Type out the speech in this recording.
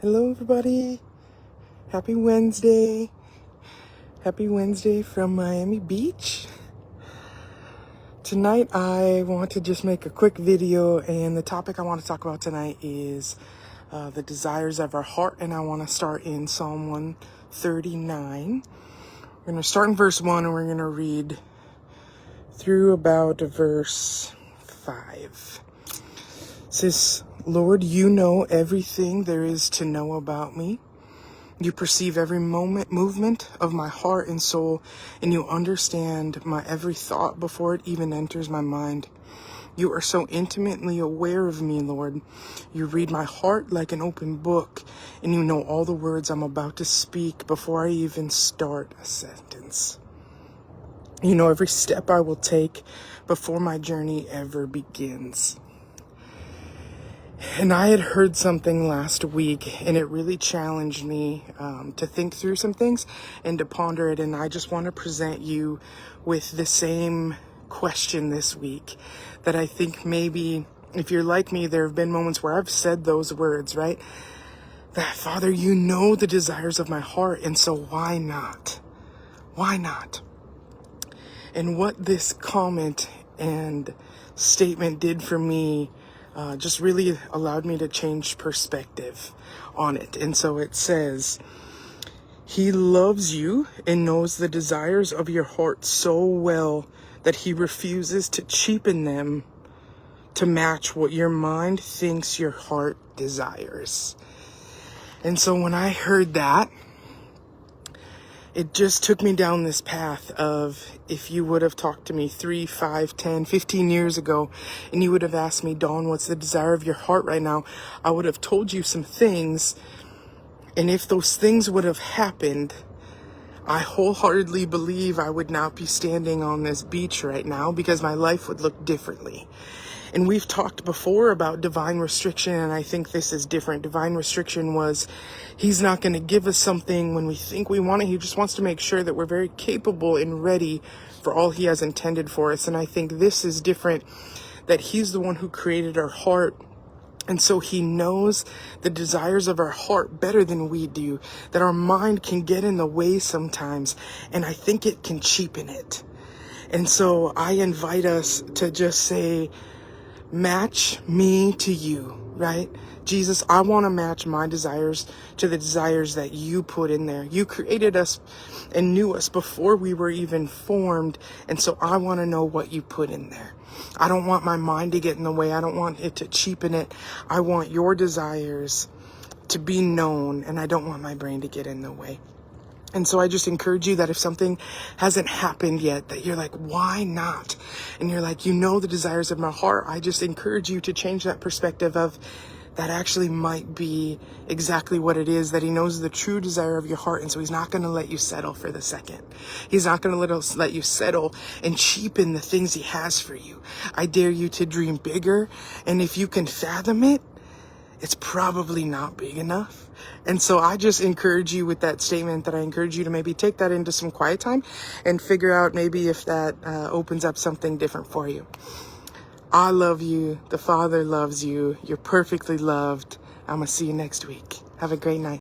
Hello, everybody. Happy Wednesday. Happy Wednesday from Miami Beach. Tonight, I want to just make a quick video, and the topic I want to talk about tonight is the desires of our heart, and I want to start in Psalm 139. We're going to start in verse 1, and we're going to read through about verse 5. It says, Lord, you know everything there is to know about me. You perceive every movement of my heart and soul, and you understand my every thought before it even enters my mind. You are so intimately aware of me, Lord. You read my heart like an open book, and you know all the words I'm about to speak before I even start a sentence. You know every step I will take before my journey ever begins. And I had heard something last week, and it really challenged me to think through some things and to ponder it. And I just want to present you with the same question this week that I think maybe, if you're like me, there have been moments where I've said those words, right? That, Father, you know the desires of my heart, and so why not? Why not? And what this comment and statement did for me just really allowed me to change perspective on it. And so it says, He loves you and knows the desires of your heart so well that He refuses to cheapen them to match what your mind thinks your heart desires. And so when I heard that, it just took me down this path of, if you would have talked to me 3, 5, 10, 15 years ago, and you would have asked me, Dawn, what's the desire of your heart right now? I would have told you some things. And if those things would have happened, I wholeheartedly believe I would not be standing on this beach right now, because my life would look differently. And we've talked before about divine restriction, and I think this is different. Divine restriction was, He's not going to give us something when we think we want it. He just wants to make sure that we're very capable and ready for all He has intended for us. And I think this is different, that He's the one who created our heart. And so He knows the desires of our heart better than we do, that our mind can get in the way sometimes, and I think it can cheapen it. And so I invite us to just say, match me to you, right? Jesus, I want to match my desires to the desires that you put in there. You created us and knew us before we were even formed. And so I want to know what you put in there. I don't want my mind to get in the way. I don't want it to cheapen it. I want your desires to be known, and I don't want my brain to get in the way. And so I just encourage you that if something hasn't happened yet, that you're like, why not? And you're like, you know the desires of my heart. I just encourage you to change that perspective of, that actually might be exactly what it is, that He knows the true desire of your heart. And so He's not going to let you settle for the second. He's not going to let you settle and cheapen the things He has for you. I dare you to dream bigger. And if you can fathom it, it's probably not big enough. And so I just encourage you with that statement, that I encourage you to maybe take that into some quiet time and figure out maybe if that opens up something different for you. I love you. The Father loves you. You're perfectly loved. I'm going to see you next week. Have a great night.